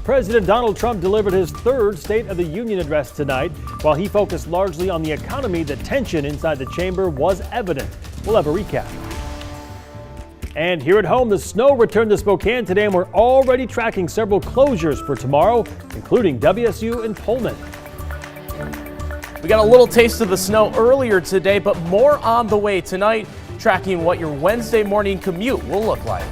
President Donald Trump delivered his third State of the Union address tonight. While he focused largely on the economy, the tension inside the chamber was evident. We'll have a recap. And here at home, the snow returned to Spokane today, and we're already tracking several closures for tomorrow, including WSU and Pullman. We got a little taste of the snow earlier today, but more on the way tonight, tracking what your Wednesday morning commute will look like.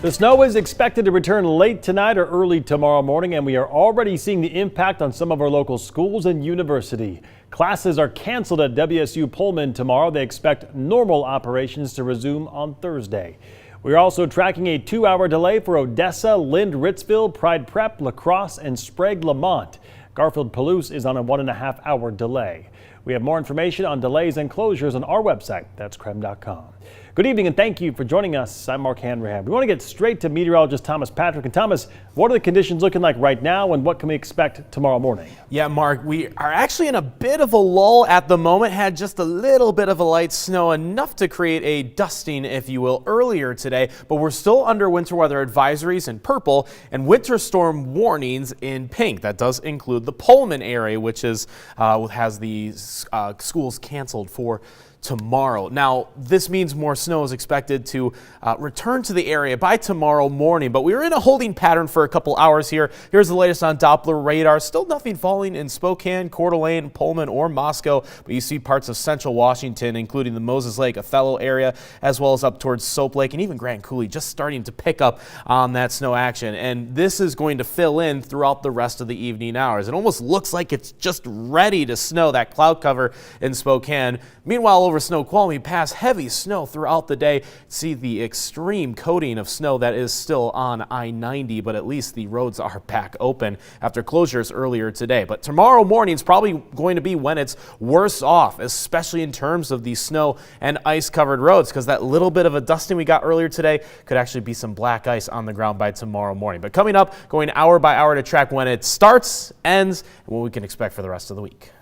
The snow is expected to return late tonight or early tomorrow morning, and we are already seeing the impact on some of our local schools and university. Classes are canceled at WSU Pullman tomorrow. They expect normal operations to resume on Thursday. We're also tracking a 2-hour delay for Odessa, Lind, Ritzville, Pride Prep, La Crosse, and Sprague Lamont. Garfield Palouse is on a 1.5-hour delay. We have more information on delays and closures on our website. That's KREM.com. Good evening and thank you for joining us. I'm Mark Hanrahan. We want to get straight to meteorologist Thomas Patrick. And Thomas, what are the conditions looking like right now and what can we expect tomorrow morning? Yeah, Mark, we are actually in a bit of a lull at the moment. Had just a little bit of a light snow, enough to create a dusting, if you will, earlier today. But we're still under winter weather advisories in purple and winter storm warnings in pink. That does include the Pullman area, which is has the schools canceled for tomorrow. Now, this means more snow is expected to return to the area by tomorrow morning, but we were in a holding pattern for a couple hours here. Here's the latest on Doppler Radar. Still nothing falling in Spokane, Coeur d'Alene, Pullman, or Moscow, but you see parts of central Washington, including the Moses Lake, Othello area, as well as up towards Soap Lake and even Grand Coulee, just starting to pick up on that snow action. And this is going to fill in throughout the rest of the evening hours. It almost looks like it's just ready to snow, that cloud cover in Spokane. Meanwhile, over Snoqualmie, past heavy snow throughout the day. See the extreme coating of snow that is still on I-90, but at least the roads are back open after closures earlier today. But tomorrow morning is probably going to be when it's worse off, especially in terms of the snow and ice covered roads, because that little bit of a dusting we got earlier today could actually be some black ice on the ground by tomorrow morning. But coming up, going hour by hour to track when it starts, ends, and what we can expect for the rest of the week.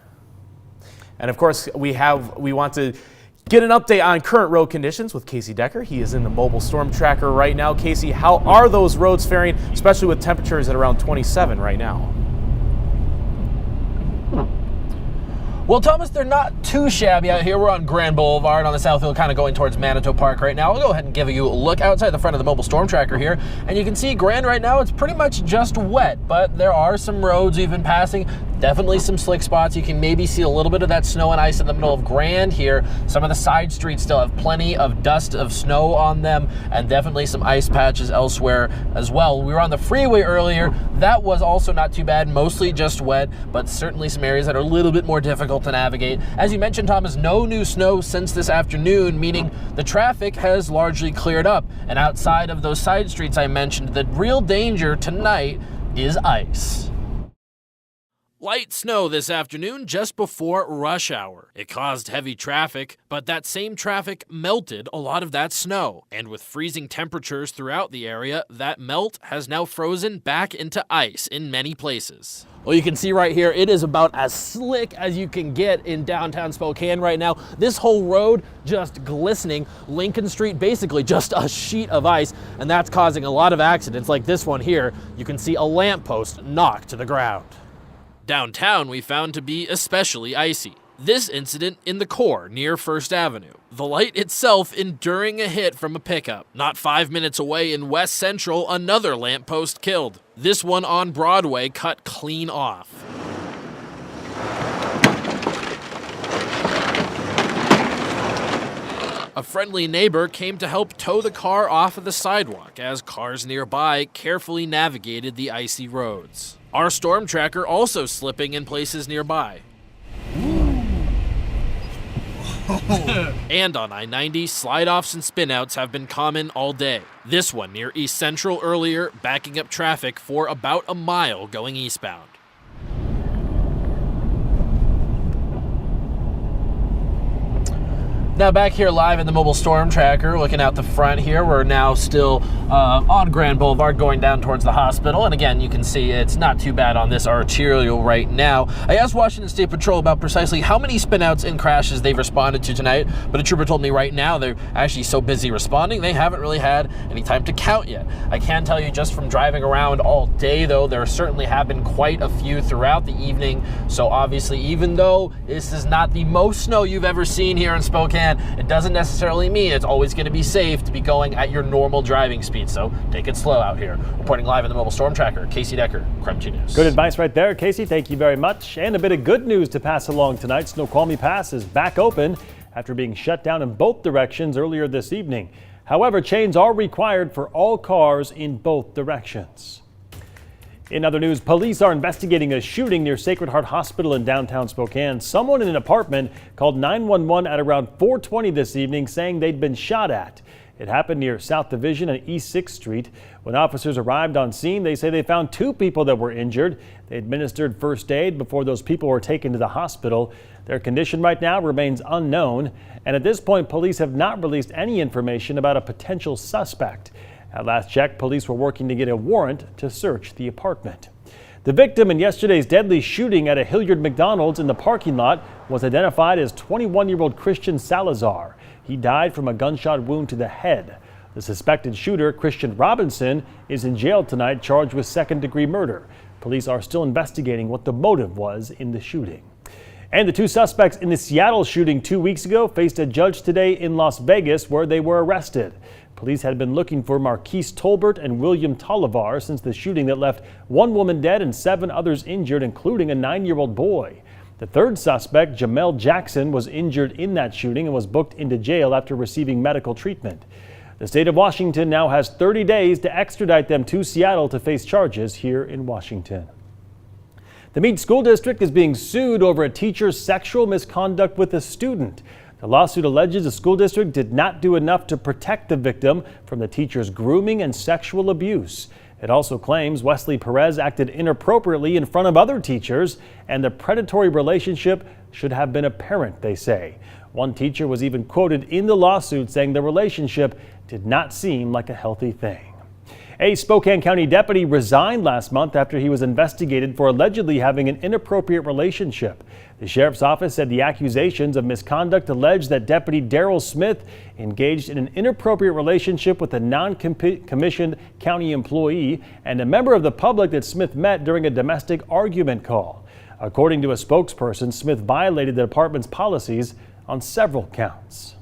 And of course, we want to get an update on current road conditions with Casey Decker. He is in the mobile storm tracker right now. Casey, how are those roads faring, especially with temperatures at around 27 right now? Well, Thomas, they're not too shabby out here. We're on Grand Boulevard on the south hill, kind of going towards Manitou Park right now. I'll go ahead and give you a look outside the front of the mobile storm tracker here, and you can see Grand right now, it's pretty much just wet, but there are some roads we've been passing. Definitely some slick spots. You can maybe see a little bit of that snow and ice in the middle of Grand here. Some of the side streets still have plenty of dust of snow on them, and definitely some ice patches elsewhere as well. We were on the freeway earlier. That was also not too bad, mostly just wet, but certainly some areas that are a little bit more difficult to navigate. As you mentioned, Thomas, no new snow since this afternoon, meaning the traffic has largely cleared up. And outside of those side streets I mentioned, the real danger tonight is ice. Light snow this afternoon just before rush hour. It caused heavy traffic, but that same traffic melted a lot of that snow. And with freezing temperatures throughout the area, that melt has now frozen back into ice in many places. Well, you can see right here, it is about as slick as you can get in downtown Spokane right now. This whole road just glistening. Lincoln Street, basically just a sheet of ice, and that's causing a lot of accidents like this one here. You can see a lamppost knocked to the ground. Downtown we found to be especially icy. This incident in the core near First Avenue. The light itself enduring a hit from a pickup. Not 5 minutes away in West Central, another lamppost killed. This one on Broadway cut clean off. A friendly neighbor came to help tow the car off of the sidewalk as cars nearby carefully navigated the icy roads. Our storm tracker also slipping in places nearby. And on I-90, slide-offs and spin-outs have been common all day. This one near East Central earlier, backing up traffic for about a mile going eastbound. Now back here live in the mobile storm tracker, looking out the front here, we're now still on Grand Boulevard going down towards the hospital. And again, you can see it's not too bad on this arterial right now. I asked Washington State Patrol about precisely how many spinouts and crashes they've responded to tonight, but a trooper told me right now they're actually so busy responding they haven't really had any time to count yet. I can tell you just from driving around all day though, there certainly have been quite a few throughout the evening. So obviously, even though this is not the most snow you've ever seen here in Spokane, it doesn't necessarily mean it's always going to be safe to be going at your normal driving speed. So take it slow out here. Reporting live in the mobile storm tracker, Casey Decker, KREM 2 News. Good advice right there, Casey. Thank you very much. And a bit of good news to pass along tonight. Snoqualmie Pass is back open after being shut down in both directions earlier this evening. However, chains are required for all cars in both directions. In other news, police are investigating a shooting near Sacred Heart Hospital in downtown Spokane. Someone in an apartment called 911 at around 4:20 this evening saying they'd been shot at. It happened near South Division and East 6th Street. When officers arrived on scene, they say they found 2 people that were injured. They administered first aid before those people were taken to the hospital. Their condition right now remains unknown. And at this point, police have not released any information about a potential suspect. At last check, police were working to get a warrant to search the apartment. The victim in yesterday's deadly shooting at a Hilliard McDonald's in the parking lot was identified as 21-year-old Christian Salazar. He died from a gunshot wound to the head. The suspected shooter, Christian Robinson, is in jail tonight, charged with second-degree murder. Police are still investigating what the motive was in the shooting. And the 2 suspects in the Seattle shooting 2 weeks ago faced a judge today in Las Vegas, where they were arrested. Police had been looking for Marquise Tolbert and William Tollivar since the shooting that left 1 woman dead and 7 others injured, including a 9-year-old boy. The 3rd suspect, Jamel Jackson, was injured in that shooting and was booked into jail after receiving medical treatment. The state of Washington now has 30 days to extradite them to Seattle to face charges here in Washington. The Meade School District is being sued over a teacher's sexual misconduct with a student. The lawsuit alleges the school district did not do enough to protect the victim from the teacher's grooming and sexual abuse. It also claims Wesley Perez acted inappropriately in front of other teachers, and the predatory relationship should have been apparent, they say. One teacher was even quoted in the lawsuit saying the relationship did not seem like a healthy thing. A Spokane County deputy resigned last month after he was investigated for allegedly having an inappropriate relationship. The sheriff's office said the accusations of misconduct allege that Deputy Daryl Smith engaged in an inappropriate relationship with a non-commissioned county employee and a member of the public that Smith met during a domestic argument call. According to a spokesperson, Smith violated the department's policies on several counts.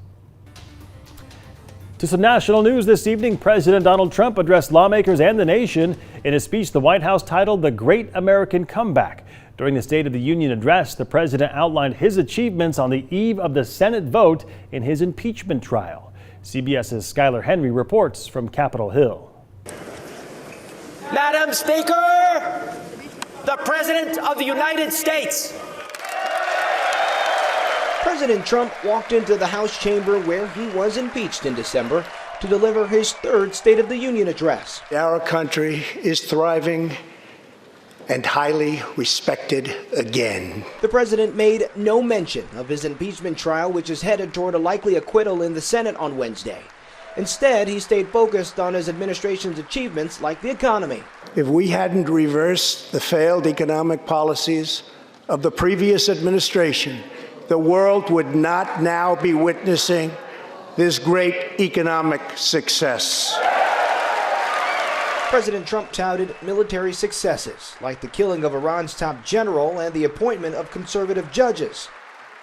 To some national news this evening, President Donald Trump addressed lawmakers and the nation in a speech the White House titled "The Great American Comeback." During the State of the Union address, the president outlined his achievements on the eve of the Senate vote in his impeachment trial. CBS's Skylar Henry reports from Capitol Hill. Madam Speaker, the President of the United States. President Trump walked into the House chamber where he was impeached in December to deliver his 3rd State of the Union address. Our country is thriving and highly respected again. The president made no mention of his impeachment trial, which is headed toward a likely acquittal in the Senate on Wednesday. Instead, he stayed focused on his administration's achievements like the economy. If we hadn't reversed the failed economic policies of the previous administration, the world would not now be witnessing this great economic success. President Trump touted military successes, like the killing of Iran's top general and the appointment of conservative judges.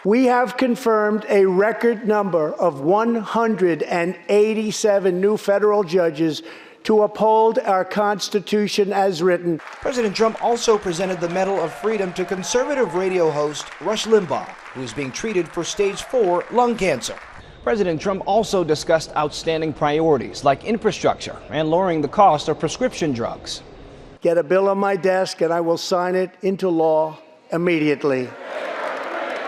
We have confirmed a record number of 187 new federal judges to uphold our Constitution as written. President Trump also presented the Medal of Freedom to conservative radio host Rush Limbaugh, who is being treated for stage 4 lung cancer. President Trump also discussed outstanding priorities like infrastructure and lowering the cost of prescription drugs. Get a bill on my desk and I will sign it into law immediately.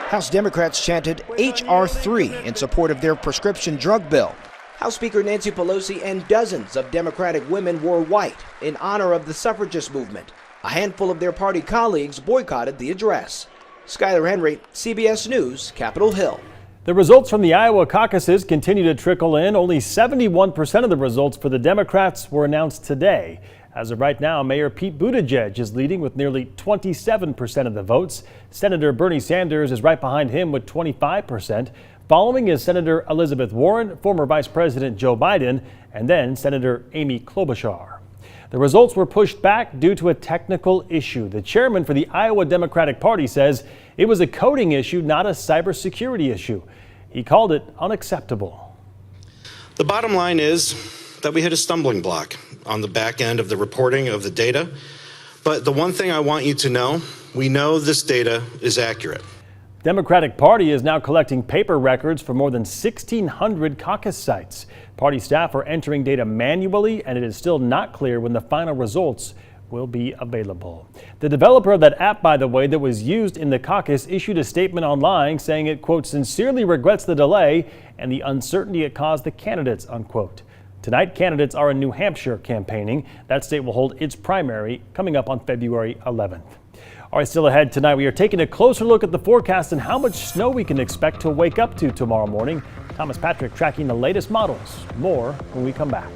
House Democrats chanted H.R. 3 in support of their prescription drug bill. House Speaker Nancy Pelosi and dozens of Democratic women wore white in honor of the suffragist movement. A handful of their party colleagues boycotted the address. Skylar Henry, CBS News, Capitol Hill. The results from the Iowa caucuses continue to trickle in. Only 71% of the results for the Democrats were announced today. As of right now, Mayor Pete Buttigieg is leading with nearly 27% of the votes. Senator Bernie Sanders is right behind him with 25%. Following is Senator Elizabeth Warren, former Vice President Joe Biden, and then Senator Amy Klobuchar. The results were pushed back due to a technical issue. The chairman for the Iowa Democratic Party says it was a coding issue, not a cybersecurity issue. He called it unacceptable. The bottom line is that we hit a stumbling block on the back end of the reporting of the data. But the one thing I want you to know, we know this data is accurate. Democratic Party is now collecting paper records for more than 1,600 caucus sites. Party staff are entering data manually, and it is still not clear when the final results will be available. The developer of that app, by the way, that was used in the caucus issued a statement online saying it, quote, sincerely regrets the delay and the uncertainty it caused the candidates, unquote. Tonight, candidates are in New Hampshire campaigning. That state will hold its primary coming up on February 11th. All right, still ahead tonight, we are taking a closer look at the forecast and how much snow we can expect to wake up to tomorrow morning. Thomas Patrick tracking the latest models. More when we come back.